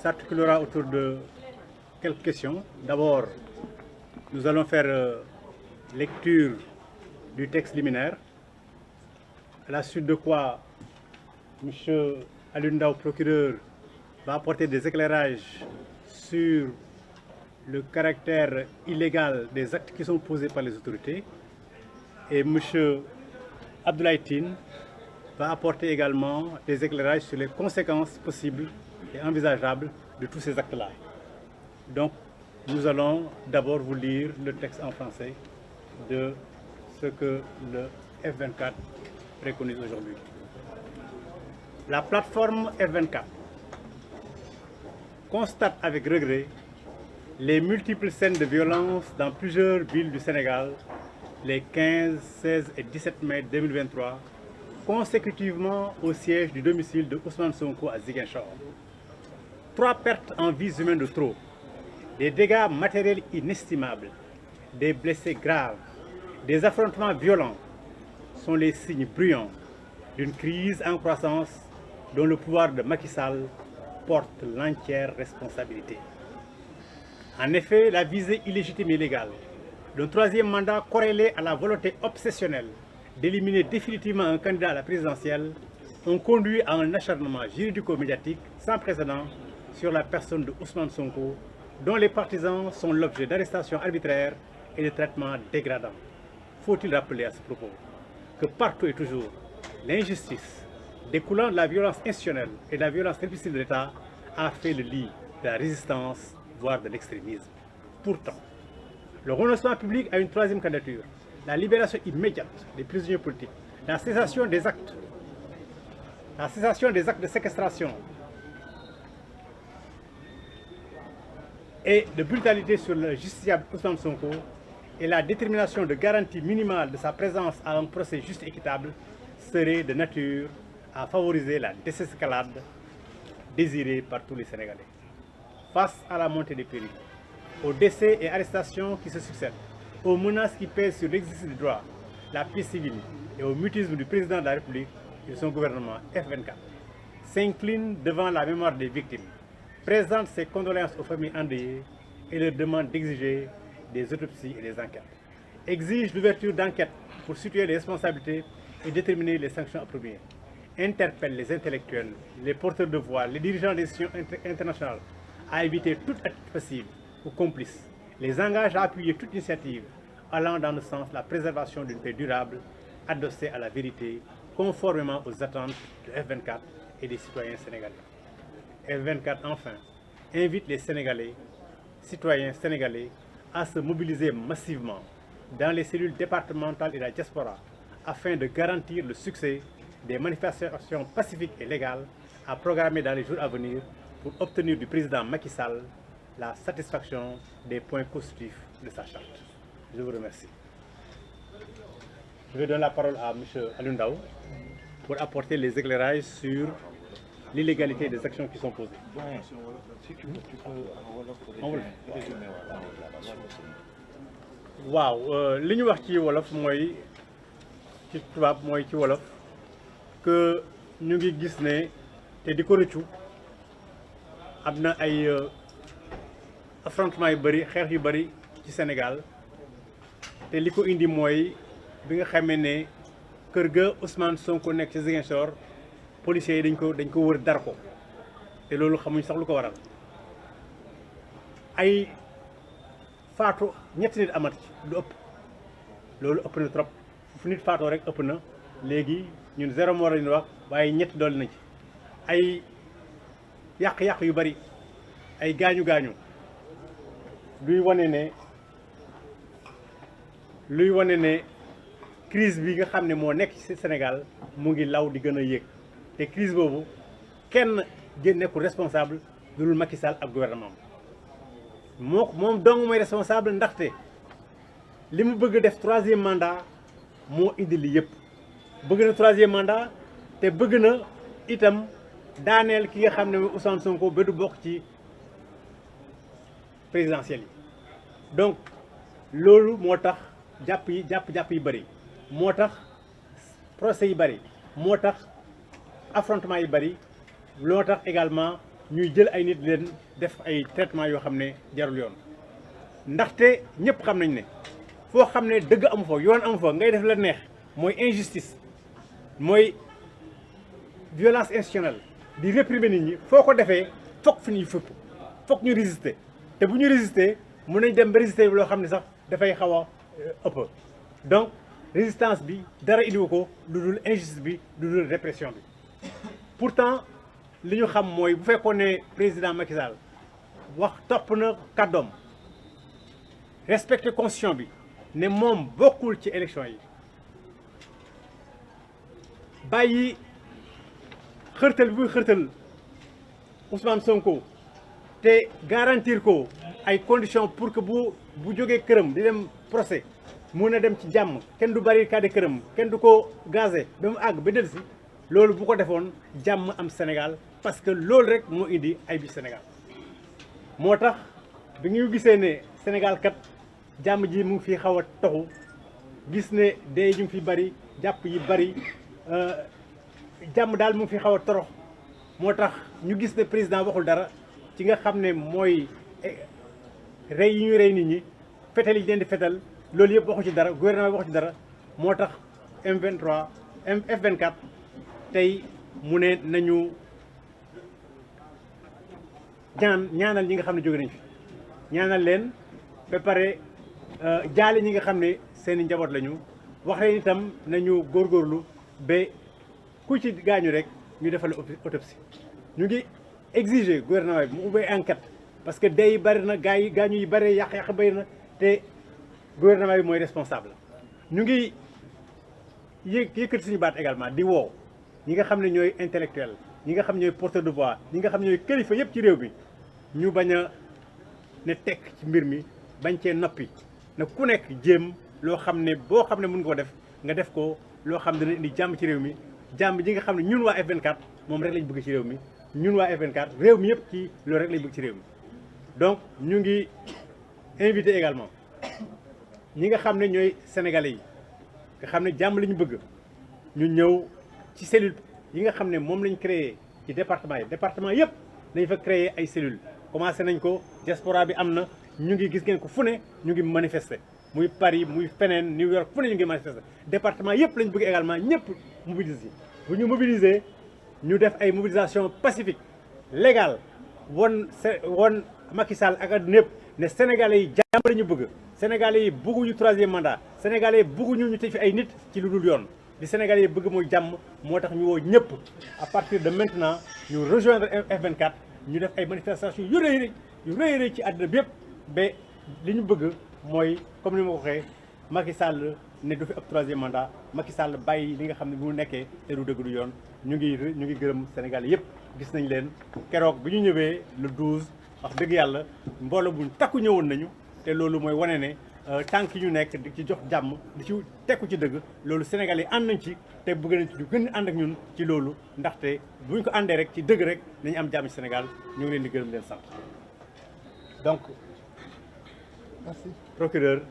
s'articulera autour de quelques questions. D'abord, nous allons faire lecture du texte liminaire, à la suite de quoi M. Alioune Ndao, procureur, va apporter des éclairages sur le caractère illégal des actes qui sont posés par les autorités. Et M. Abdoulaye Tine va apporter également des éclairages sur les conséquences possibles et envisageables de tous ces actes-là. Donc, nous allons d'abord vous lire le texte en français de ce que le F24 préconise aujourd'hui. La plateforme F24 constate avec regret les multiples scènes de violence dans plusieurs villes du Sénégal les 15, 16 et 17 mai 2023, consécutivement au siège du domicile de Ousmane Sonko à Ziguinchor. 3 pertes en vies humaines de trop, des dégâts matériels inestimables, des blessés graves, des affrontements violents sont les signes bruyants d'une crise en croissance dont le pouvoir de Macky Sall porte l'entière responsabilité. En effet, la visée illégitime et illégale d'un 3e mandat corrélé à la volonté obsessionnelle d'éliminer définitivement un candidat à la présidentielle ont conduit à un acharnement juridico-médiatique sans précédent sur la personne de Ousmane Sonko, dont les partisans sont l'objet d'arrestations arbitraires et de traitements dégradants. Faut-il rappeler à ce propos que partout et toujours, l'injustice découlant de la violence institutionnelle et de la violence répressive de l'État a fait le lit de la résistance, voire de l'extrémisme. Pourtant, le renoncement public à une 3e candidature, la libération immédiate des prisonniers politiques, la cessation des actes de séquestration et de brutalité sur le justiciable Ousmane Sonko et la détermination de garantie minimale de sa présence à un procès juste et équitable seraient de nature à favoriser la désescalade désirée par tous les Sénégalais. Face à la montée des périls, aux décès et arrestations qui se succèdent, aux menaces qui pèsent sur l'exercice du droit, la paix civile et au mutisme du président de la République et de son gouvernement F24, s'incline devant la mémoire des victimes, présente ses condoléances aux familles endeuillées et leur demande d'exiger des autopsies et des enquêtes. Exige l'ouverture d'enquêtes pour situer les responsabilités et déterminer les sanctions appropriées. Interpelle les intellectuels, les porteurs de voix, les dirigeants des institutions internationales à éviter toute acte passive ou complice. Les engage à appuyer toute initiative allant dans le sens de la préservation d'une paix durable, adossée à la vérité, conformément aux attentes de F24 et des citoyens sénégalais. F24, enfin, invite les Sénégalais, citoyens sénégalais, à se mobiliser massivement dans les cellules départementales et la diaspora afin de garantir le succès des manifestations pacifiques et légales à programmer dans les jours à venir pour obtenir du président Macky Sall la satisfaction des points constitutifs de sa charte. Je vous remercie. Je vais donner la parole à M. Alioune Ndao pour apporter les éclairages sur l'illégalité des actions qui sont posées. waaw li ñu wax ci wolof mooy ci tubaab mooy ci wolof que ñu ngi gis ne te di ko rëccu am na ay affrontement yu bëri xeex yu bëri ci Sénégal te li ko indi mooy bi nga xamee ne kër ga Ousmane Sonko nekk ci Ziguinchor policiers yi dañ ko wër dar ko te loolu xamuñ sax lu ko waral ay faatu ñetti nit amat ci lu ëpp loolu ëpp na trop fu nit faatoo rek ëpp na léegi ñun 0 mort lañu wax waaye ñetti dolli na ci ay yàq-yàq yu bari ay gaañu-gaañu luy wane ne crise bi nga xam ne moo nekk ci Sénégal mu ngi law di gën a yéeg te crise boobu kenn nekkul responsable lu dul Macky Sall ak gouvernement moom dong mooy responsable ndaxte li mu bëgg def 3e mandat moo indi li yëpp bëgg na 3e mandat te bëgg na itam daaneel ki nga xam ne mooy Ousmane Sonko ba du bokk ci présidentielle yi donc loolu moo tax jàpp yi bëri moo tax procès yi bëri moo tax affrontement yi bëri loo tax également ñuy jël ay nit leen def ay traitement yoo xam ne jarul yoon ndaxte ñëpp xam nañ ne foo xam ne dëgg amu fa yoon amu fa ngay def la neex mooy injustice mooy violence institutionnelle di réprimer nit ñi foo ko defee foog fi ñuy fëpp foog ñu résister te bu ñu résister mun nañ dem ba résister loo xam ne sax dafay xaw a ëpp donc résistance bi dara indiwu ko lu dul injustice bi lu dul répression bi pourtant li ñu xam mooy bu fekkoon ne président Macky Sall wax topp na kàddoom respecter constitution bi ne moom bokkul ci élection yi bàyyi xërtal bi muy xërtal Ousmane Sonko te garantir ko ay conditions pour que bu jógee këram di dem procès mun a dem ci jàmm kenn du barricade këram kenn du ko gazé ba mu àgg ba dellusi loolu bu ko defoon jàmm am Sénégal parce que loolu rek moo indi ay bi Sénégal moo tax bi ñu gisee ne Sénégal kat jàmm ji mu ngi fi xaw a toxu gis ne dee ñu ngi fi bari jàpp yi bari jàmm daal mu ngi fi xaw a torox moo tax ñu gis ne président waxul dara ci nga xam ne mooy rey yi ñuy rey nit ñi fetal yi leen di fetal loolu yëpp waxu ci dara gouvernement bi waxu ci dara moo tax M23 F24 tey mu ne nañu ñaanal ñi nga xam ne jóge nañ fi ñaanal leen ba pare jaale ñi nga xam ne seeni njaboot lañu wax leen itam nañu góorgóorlu ba ku ci gaañu rek ñu defal autopsie ñu ngi exiger gouvernement bi mu ubbee enquête parce que dee yi bari na gaañu yi bari yàq bari na te gouvernement bi mooy responsable ñu ngi yëkkati suñu baat également di woo ñi nga xam ne ñooy intellectuel ñi nga xam ñooy porteur de voix ñi nga xam ñooy kilifa yëpp ci réew mi ñu bañ a ne tekk ci mbir mi bañ cee noppi na ku nekk jéem loo xam ne boo xam ne mën nga ko def nga def ko loo xam ne dana indi jàmm ci réew mi jàmm ji nga xam ne ñun waa F24 moom rek lañ bëgg ci réew mi ñun waa F24 réew mi yëpp ci loolu rek lañ bëgg ci réew mi donc ñu ngi invité également ñi nga xam ne ñooy sénégalais yi nga xam ne jàmm la ñu bëgg ñu ñëw ci cellule yi nga xam ne moom lañ créé ci département yëpp dañ fa créé ay cellules commencé nañ ko diaspora bi am na ñu ngi gis ngeen ko fu ne ñu ngi manifester muy Paris muy feneen New York fu ne ñu ngi manifester département yëpp lañ bëgg également ñëpp mobiliser bu ñu mobiliser ñu def ay mobilisation pacifique légale won Macky Sall ak àdduna yëpp ne sénégalais yi jàmm la ñu bëgg sénégalais yi bëgguñu troisième mandat sénégalais yi bëgguñu ñu tëj fi ay nit ci lu dul yoon li sénégalais yi bëgg mooy jàmm moo tax ñu woo ñëpp à partir de maintenant ñu rejoindre F24 ñu def ay manifestations yu rëy ci àdduna bi yëpp ba li ñu bëgg mooy comme ni ma ko waxee Macky Sall ne du fi ab troisième mandat Macky Sall bàyyi li nga xam ne bu mu nekkee te du dëgg du yoon ñu ngi gërëm Sénégal yëpp gis nañ leen keroog bi ñu ñëwee le 12 wax dëgg yàlla mbooloo buñ takku ñëwoon nañu te loolu mooy wane ne tànk ñu nekk di ci jox jàmm di ci tekku ci dëgg loolu Sénégal yi ànd nañ ci te bëgg nañ ci du gën ànd ak ñun ci loolu ndaxte buñ ko àndee rek ci dëgg rek nañu am jàmm ci Sénégal ñu ngi leen di gërëm leen sant donc merci procureur